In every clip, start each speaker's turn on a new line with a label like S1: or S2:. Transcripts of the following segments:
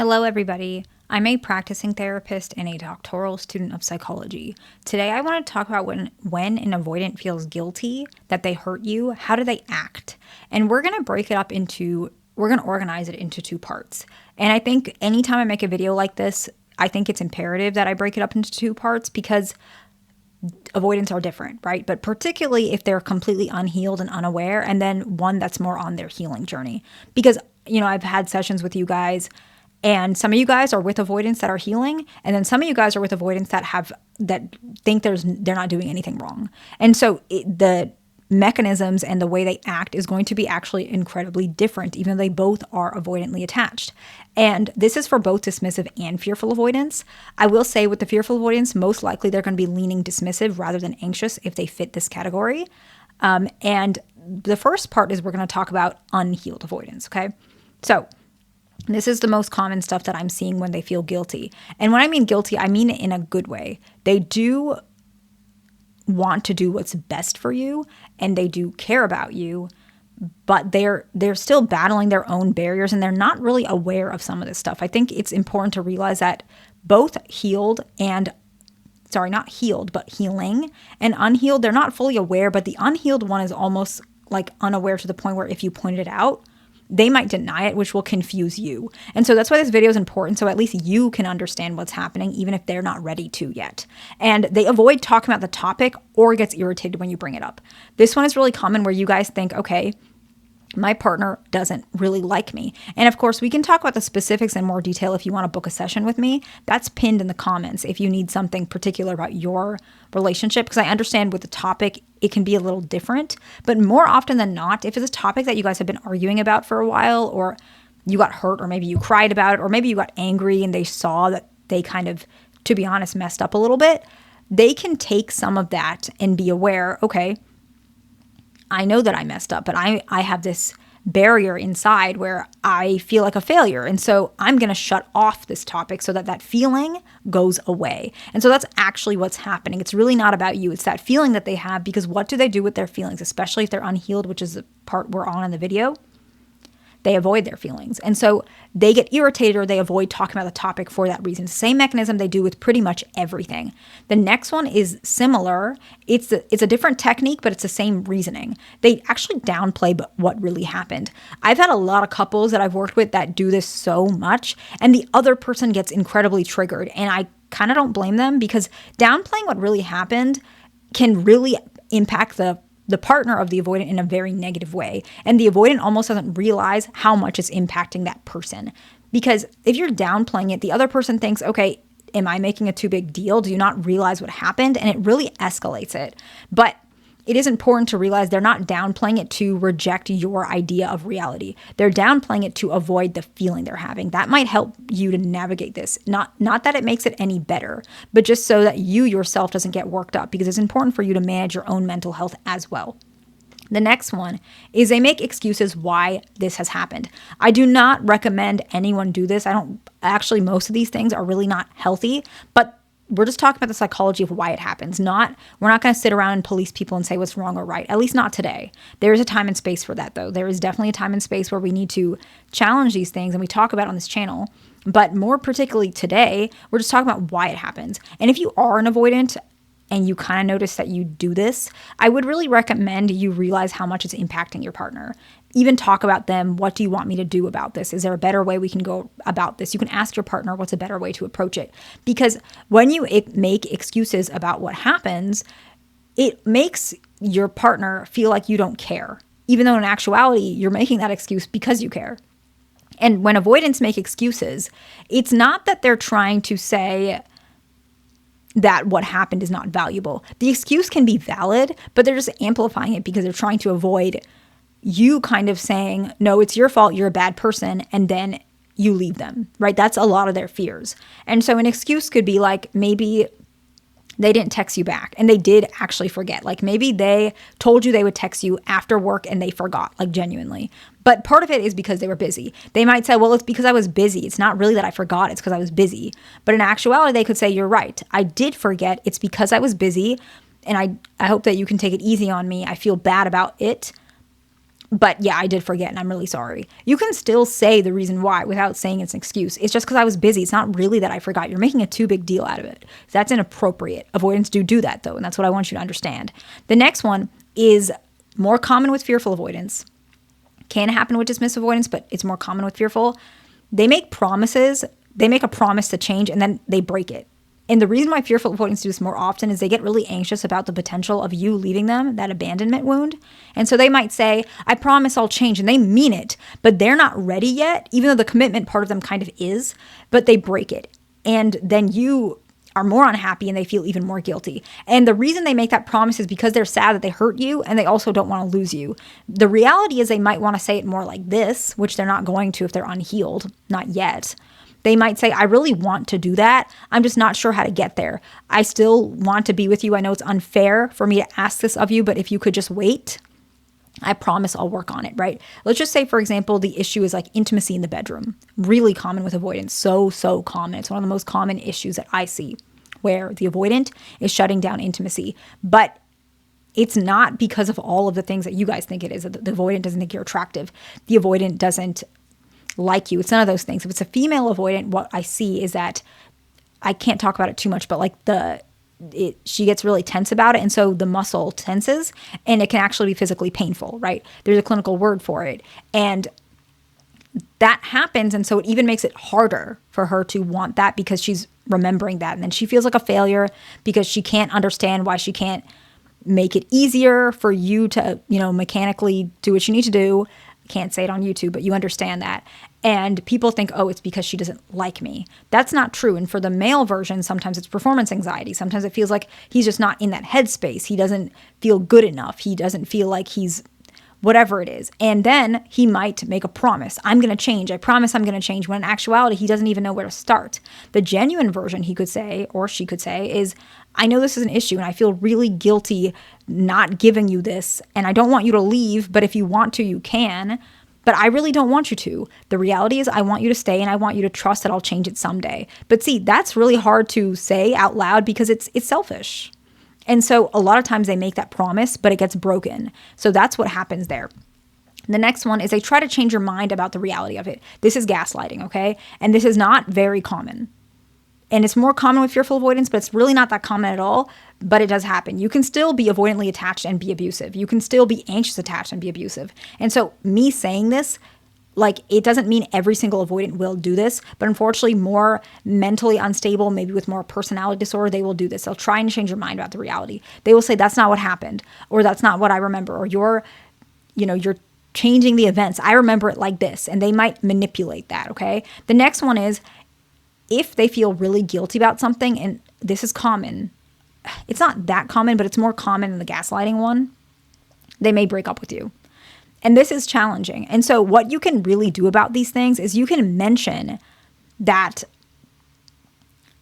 S1: Hello, everybody. I'm a practicing therapist and a doctoral student of psychology. Today, I want to talk about when an avoidant feels guilty that they hurt you, how do they act? And we're going to organize it into two parts. And I think anytime I make a video like this, I think it's imperative that I break it up into two parts because avoidants are different, right? But particularly if they're completely unhealed and unaware, and then one that's more on their healing journey. Because, I've had sessions with you guys, and some of you guys are with avoidants that are healing, and then some of you guys are with avoidants that think they're not doing anything wrong. And so the mechanisms and the way they act is going to be actually incredibly different, even though they both are avoidantly attached. And this is for both dismissive and fearful avoidance. I will say with the fearful avoidance, most likely they're going to be leaning dismissive rather than anxious if they fit this category. And the first part is we're going to talk about unhealed avoidance, okay? So this is the most common stuff that I'm seeing when they feel guilty. And when I mean guilty, I mean it in a good way. They do want to do what's best for you and they do care about you, but they're still battling their own barriers and they're not really aware of some of this stuff. I think it's important to realize that both not healed, but healing and unhealed, they're not fully aware, but the unhealed one is almost like unaware to the point where if you pointed it out, they might deny it, which will confuse you. And so that's why this video is important, so at least you can understand what's happening, even if they're not ready to yet. And they avoid talking about the topic or gets irritated when you bring it up. This one is really common where you guys think, okay, my partner doesn't really like me. And of course, we can talk about the specifics in more detail if you want to book a session with me. That's pinned in the comments if you need something particular about your relationship, because I understand with the topic, it can be a little different. But more often than not, if it's a topic that you guys have been arguing about for a while, or you got hurt, or maybe you cried about it, or maybe you got angry and they saw that they kind of, to be honest, messed up a little bit, they can take some of that and be aware, okay, I know that I messed up, but I have this barrier inside where I feel like a failure. And so I'm going to shut off this topic so that feeling goes away. And so that's actually what's happening. It's really not about you. It's that feeling that they have, because what do they do with their feelings, especially if they're unhealed, which is the part we're on in the video? They avoid their feelings. And so they get irritated or they avoid talking about the topic for that reason. Same mechanism they do with pretty much everything. The next one is similar. It's a different technique, but it's the same reasoning. They actually downplay what really happened. I've had a lot of couples that I've worked with that do this so much, and the other person gets incredibly triggered. And I kind of don't blame them, because downplaying what really happened can really impact the partner of the avoidant in a very negative way. And the avoidant almost doesn't realize how much it's impacting that person. Because if you're downplaying it, the other person thinks, okay, am I making a too big deal? Do you not realize what happened? And it really escalates it. But it is important to realize they're not downplaying it to reject your idea of reality. They're downplaying it to avoid the feeling they're having. That might help you to navigate this. Not that it makes it any better, but just so that you yourself doesn't get worked up, because it's important for you to manage your own mental health as well. The next one is they make excuses why this has happened. I do not recommend anyone do this. Most of these things are really not healthy, but we're just talking about the psychology of why it happens. We're not going to sit around and police people and say what's wrong or right, at least not today. There is a time and space for that, though. There is definitely a time and space where we need to challenge these things, and we talk about it on this channel. But more particularly today, we're just talking about why it happens. And if you are an avoidant and you kind of notice that you do this, I would really recommend you realize how much it's impacting your partner. Even talk about them. What do you want me to do about this? Is there a better way we can go about this? You can ask your partner what's a better way to approach it. Because when you make excuses about what happens, it makes your partner feel like you don't care, even though in actuality, you're making that excuse because you care. And when avoidants make excuses, it's not that they're trying to say that what happened is not valuable. The excuse can be valid, but they're just amplifying it because they're trying to avoid you kind of saying, no, it's your fault, you're a bad person, and then you leave them, right? That's a lot of their fears. And so an excuse could be like, maybe they didn't text you back and they did actually forget. Like maybe they told you they would text you after work and they forgot, like genuinely. But part of it is because they were busy. They might say, well, it's because I was busy. It's not really that I forgot. It's because I was busy. But in actuality, they could say, you're right. I did forget. It's because I was busy. And I hope that you can take it easy on me. I feel bad about it. But yeah, I did forget and I'm really sorry. You can still say the reason why without saying it's an excuse. It's just because I was busy. It's not really that I forgot. You're making a too big deal out of it. That's inappropriate. Avoidants do that though. And that's what I want you to understand. The next one is more common with fearful avoidants. Can happen with dismissive avoidance, but it's more common with fearful. They make promises. They make a promise to change and then they break it. And the reason why fearful avoidants do this more often is they get really anxious about the potential of you leaving them, that abandonment wound. And so they might say, I promise I'll change. And they mean it, but they're not ready yet, even though the commitment part of them kind of is, but they break it. And then you are more unhappy and they feel even more guilty. And the reason they make that promise is because they're sad that they hurt you and they also don't want to lose you. The reality is they might want to say it more like this, which they're not going to if they're unhealed, not yet. They might say, I really want to do that. I'm just not sure how to get there. I still want to be with you. I know it's unfair for me to ask this of you, but if you could just wait, I promise I'll work on it, right? Let's just say, for example, the issue is like intimacy in the bedroom. Really common with avoidance. So common. It's one of the most common issues that I see where the avoidant is shutting down intimacy. But it's not because of all of the things that you guys think it is. The avoidant doesn't think you're attractive. The avoidant doesn't like you. It's none of those things. If it's a female avoidant, what I see is that I can't talk about it too much, but like she gets really tense about it. And so the muscle tenses and it can actually be physically painful, right? There's a clinical word for it. And that happens. And so it even makes it harder for her to want that because she's remembering that. And then she feels like a failure because she can't understand why she can't make it easier for you to, mechanically do what you need to do. Can't say it on YouTube, but you understand that. And people think, oh, it's because she doesn't like me. That's not true. And for the male version, sometimes it's performance anxiety. Sometimes it feels like he's just not in that headspace. He doesn't feel good enough. He doesn't feel like he's whatever it is. And then he might make a promise. I'm going to change. I promise I'm going to change. When in actuality, he doesn't even know where to start. The genuine version, he could say, or she could say, is, I know this is an issue and I feel really guilty not giving you this. And I don't want you to leave, but if you want to, you can. But I really don't want you to. The reality is I want you to stay and I want you to trust that I'll change it someday. But see, that's really hard to say out loud because it's selfish. And so a lot of times they make that promise, but it gets broken. So that's what happens there. The next one is they try to change your mind about the reality of it. This is gaslighting, okay? And this is not very common. And it's more common with fearful avoidance, but it's really not that common at all. But it does happen. You can still be avoidantly attached and be abusive. You can still be anxious attached and be abusive. And so me saying this, like, it doesn't mean every single avoidant will do this, but unfortunately more mentally unstable, maybe with more personality disorder, they will do this. They'll try and change your mind about the reality. They will say, that's not what happened, or that's not what I remember, or you're changing the events. I remember it like this, and they might manipulate that, okay? The next one is if they feel really guilty about something, and this is common. It's not that common, but it's more common than the gaslighting one. They may break up with you. And this is challenging. And so what you can really do about these things is you can mention that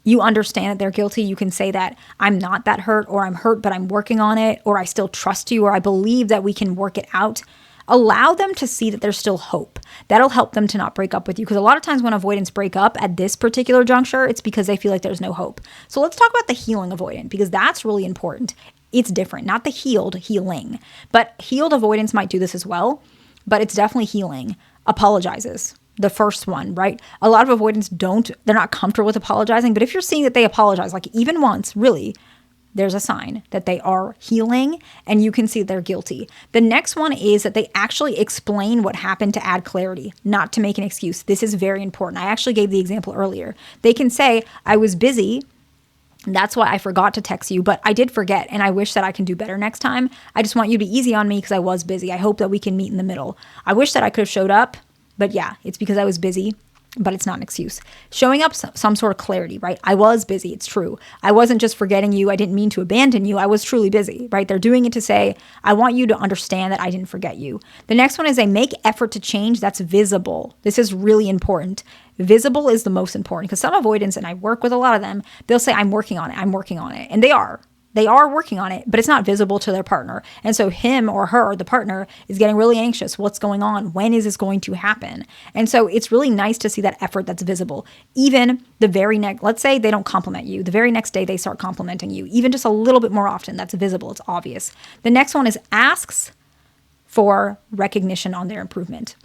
S1: you understand that they're guilty. You can say that I'm not that hurt, or I'm hurt, but I'm working on it, or I still trust you, or I believe that we can work it out. Allow them to see that there's still hope. That'll help them to not break up with you. Because a lot of times when avoidants break up at this particular juncture, it's because they feel like there's no hope. So let's talk about the healing avoidant, because that's really important. It's different, not the healing. But healed avoidance might do this as well, but it's definitely healing. Apologizes. The first one, right? A lot of avoidants they're not comfortable with apologizing, but if you're seeing that they apologize, like even once, really, there's a sign that they are healing and you can see they're guilty. The next one is that they actually explain what happened to add clarity, not to make an excuse. This is very important. I actually gave the example earlier. They can say, I was busy. That's why I forgot to text you, but I did forget and I wish that I can do better next time. I just want you to be easy on me because I was busy. I hope that we can meet in the middle. I wish that I could have showed up, but yeah, it's because I was busy, but it's not an excuse. Showing up some sort of clarity, right? I was busy. It's true. I wasn't just forgetting you. I didn't mean to abandon you. I was truly busy, right? They're doing it to say, I want you to understand that I didn't forget you. The next one is they make effort to change that's visible. This is really important. Visible is the most important because some avoidants, and I work with a lot of them, they'll say, I'm working on it. I'm working on it. And they are working on it, but it's not visible to their partner. And so him or her, the partner, is getting really anxious. What's going on? When is this going to happen? And so it's really nice to see that effort that's visible. Even the very next, let's say they don't compliment you. The very next day they start complimenting you. Even just a little bit more often, that's visible. It's obvious. The next one is asks for recognition on their improvement.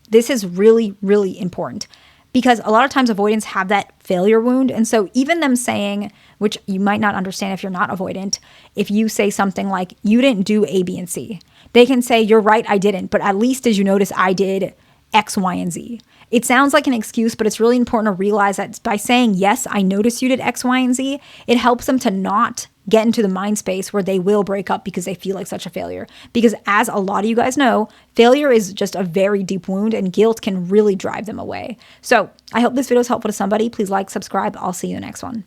S1: This is really, really important because a lot of times avoidants have that failure wound. And so even them saying, which you might not understand if you're not avoidant, if you say something like, you didn't do A, B, and C, they can say, you're right, I didn't, but at least did you notice I did X, Y, and Z? It sounds like an excuse, but it's really important to realize that by saying, yes, I noticed you did X, Y, and Z, it helps them to not get into the mind space where they will break up because they feel like such a failure. Because as a lot of you guys know, failure is just a very deep wound and guilt can really drive them away. So I hope this video is helpful to somebody. Please like, subscribe. I'll see you in the next one.